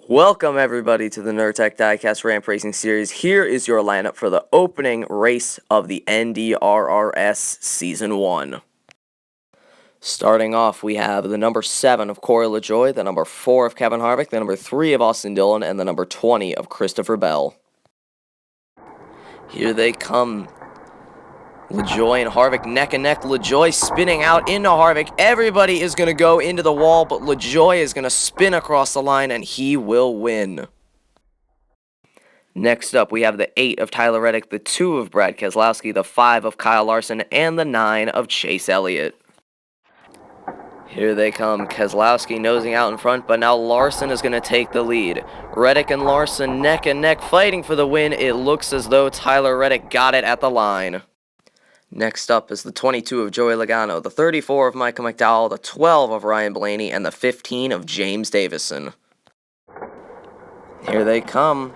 Welcome everybody to the Nurtec DieCast Ramp Racing Series. Here is your lineup for the opening race of the NDRRS Season 1. Starting off, we have the number 7 of Corey LaJoie, the number 4 of Kevin Harvick, the number 3 of Austin Dillon, and the number 20 of Christopher Bell. Here they come. LaJoie and Harvick neck and neck. LaJoie spinning out into Harvick. Everybody is going to go into the wall, but LaJoie is going to spin across the line, and he will win. Next up, we have the 8 of Tyler Reddick, the 2 of Brad Keselowski, the 5 of Kyle Larson, and the 9 of Chase Elliott. Here they come. Keselowski nosing out in front, but now Larson is going to take the lead. Reddick and Larson neck and neck fighting for the win. It looks as though Tyler Reddick got it at the line. Next up is the 22 of Joey Logano, the 34 of Michael McDowell, the 12 of Ryan Blaney, and the 15 of James Davison. Here they come.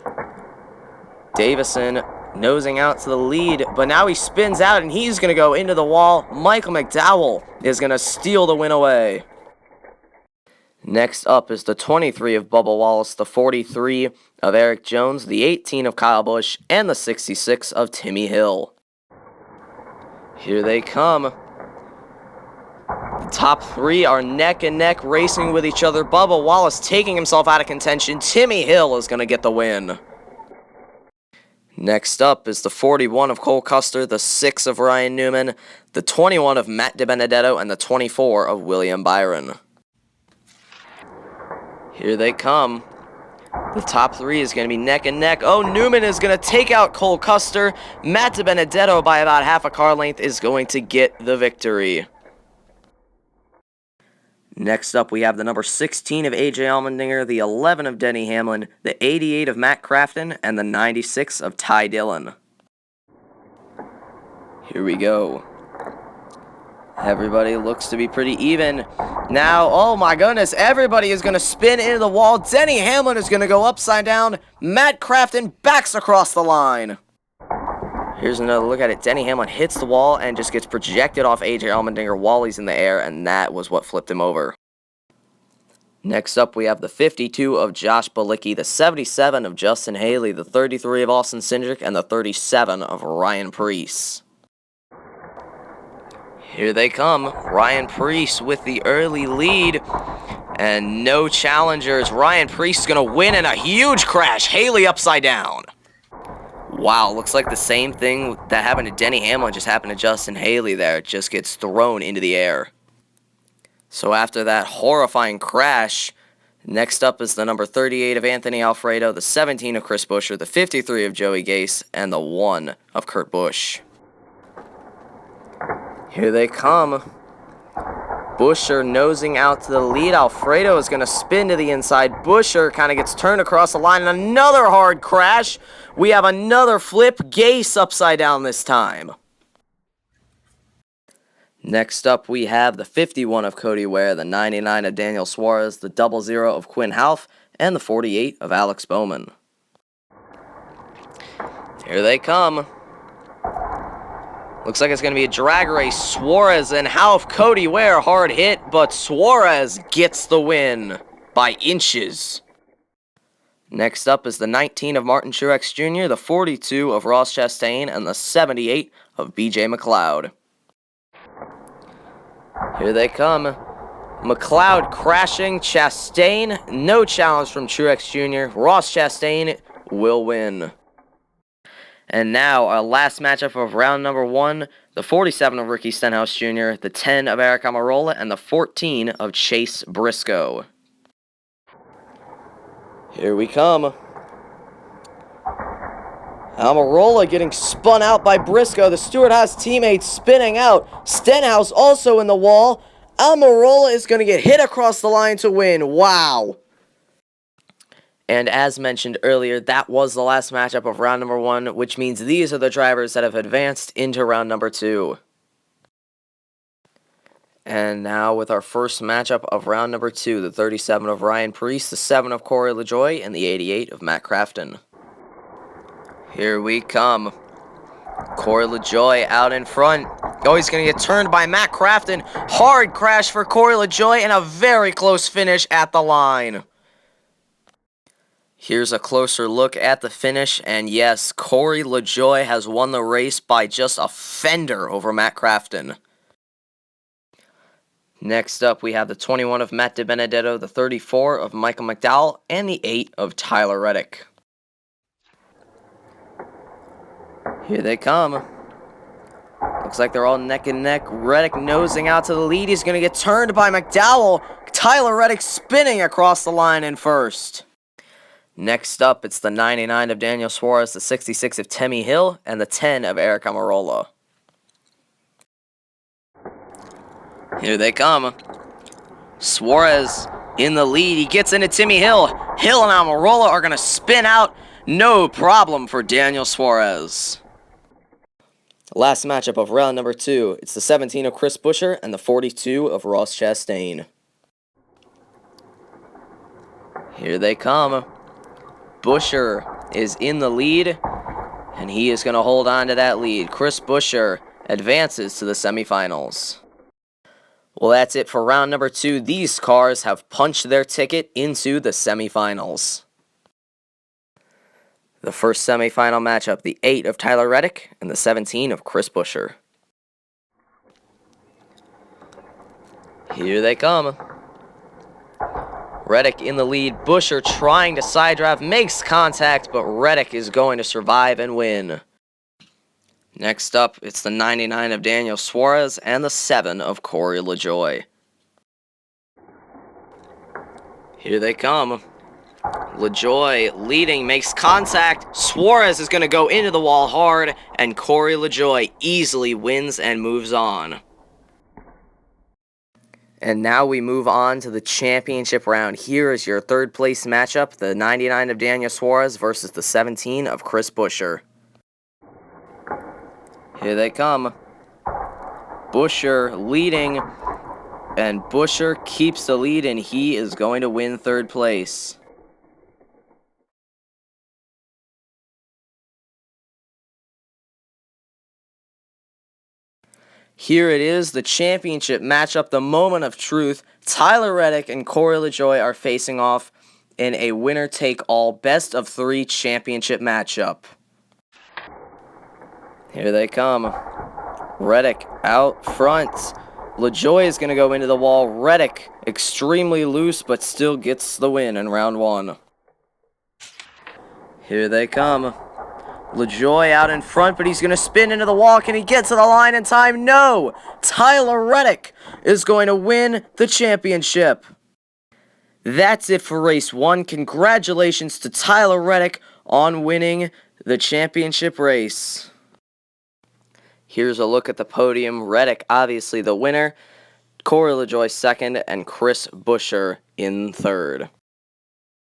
Davison nosing out to the lead, but now he spins out and he's going to go into the wall. Michael McDowell is going to steal the win away. Next up is the 23 of Bubba Wallace, the 43 of Erik Jones, the 18 of Kyle Busch, and the 66 of Timmy Hill. Here they come. The top 3 are neck and neck racing with each other. Bubba Wallace taking himself out of contention. Timmy Hill is going to get the win. Next up is the 41 of Cole Custer, the 6 of Ryan Newman, the 21 of Matt DiBenedetto, and the 24 of William Byron. Here they come. The top 3 is going to be neck and neck. Oh, Newman is going to take out Cole Custer. Matt DiBenedetto, by about half a car length, is going to get the victory. Next up, we have the number 16 of AJ Allmendinger, the 11 of Denny Hamlin, the 88 of Matt Crafton, and the 96 of Ty Dillon. Here we go. Everybody looks to be pretty even. Now, oh my goodness, everybody is going to spin into the wall. Denny Hamlin is going to go upside down. Matt Crafton backs across the line. Here's another look at it. Denny Hamlin hits the wall and just gets projected off AJ Allmendinger while he's in the air, and that was what flipped him over. Next up, we have the 52 of Josh Bilicki, the 77 of Justin Haley, the 33 of Austin Cindric, and the 37 of Ryan Preece. Here they come. Ryan Preece with the early lead. And no challengers. Ryan Preece is going to win in a huge crash. Haley upside down. Wow, looks like the same thing that happened to Denny Hamlin just happened to Justin Haley there. It just gets thrown into the air. So after that horrifying crash, next up is the number 38 of Anthony Alfredo, the 17 of Chris Buescher, the 53 of Joey Gase, and the 1 of Kurt Busch. Here they come. Buescher nosing out to the lead. Alfredo is going to spin to the inside. Buescher kind of gets turned across the line. And another hard crash. We have another flip. Gase upside down this time. Next up, we have the 51 of Cody Ware, the 99 of Daniel Suárez, the 00 of Quin Houff, and the 48 of Alex Bowman. Here they come. Looks like it's going to be a drag race. Suárez and Houff. Cody Ware, hard hit, but Suárez gets the win by inches. Next up is the 19 of Martin Truex Jr., the 42 of Ross Chastain, and the 78 of BJ McLeod. Here they come. McLeod crashing. Chastain, no challenge from Truex Jr. Ross Chastain will win. And now, our last matchup of round number 1, the 47 of Ricky Stenhouse Jr., the 10 of Aric Almirola, and the 14 of Chase Briscoe. Here we come. Almirola getting spun out by Briscoe. The Stewart-Haas teammates spinning out. Stenhouse also in the wall. Almirola is going to get hit across the line to win. Wow. And as mentioned earlier, that was the last matchup of round number 1, which means these are the drivers that have advanced into round number 2. And now with our first matchup of round number 2, the 37 of Ryan Preece, the 7 of Corey LaJoie, and the 88 of Matt Crafton. Here we come. Corey LaJoie out in front. Oh, he's going to get turned by Matt Crafton. Hard crash for Corey LaJoie and a very close finish at the line. Here's a closer look at the finish, and yes, LaJoie has won the race by just a fender over Matt Crafton. Next up, we have the 21 of Matt DiBenedetto, the 34 of Michael McDowell, and the 8 of Tyler Reddick. Here they come. Looks like they're all neck and neck. Reddick nosing out to the lead. He's going to get turned by McDowell. Tyler Reddick spinning across the line in first. Next up, it's the 99 of Daniel Suárez, the 66 of Timmy Hill, and the 10 of Aric Almirola. Here they come. Suárez in the lead. He gets into Timmy Hill. Hill and Almirola are going to spin out. No problem for Daniel Suárez. Last matchup of round number 2. It's the 17 of Chris Buescher and the 42 of Ross Chastain. Here they come. Buescher is in the lead, and he is going to hold on to that lead. Chris Buescher advances to the semifinals. Well, that's it for round number 2. These cars have punched their ticket into the semifinals. The first semifinal matchup, the 8 of Tyler Reddick and the 17 of Chris Buescher. Here they come. Reddick in the lead. Buescher trying to side drive, makes contact, but Reddick is going to survive and win. Next up, it's the 99 of Daniel Suárez and the 7 of LaJoie. Here they come. LaJoie leading, makes contact. Suárez is going to go into the wall hard, and LaJoie easily wins and moves on. And now we move on to the championship round. Here is your third place matchup, the 99 of Daniel Suárez versus the 17 of Chris Buescher. Here they come. Buescher leading, and Buescher keeps the lead, and he is going to win third place. Here it is, the championship matchup, the moment of truth. Tyler Reddick and LaJoie are facing off in a winner-take-all best-of-3 championship matchup. Here they come. Reddick out front. LaJoie is going to go into the wall. Reddick extremely loose, but still gets the win in round 1. Here they come. LaJoie out in front, but he's going to spin into the wall. Can he get to the line in time? No! Tyler Reddick is going to win the championship. That's it for race 1. Congratulations to Tyler Reddick on winning the championship race. Here's a look at the podium. Reddick, obviously the winner. LaJoie second, and Chris Buescher in third.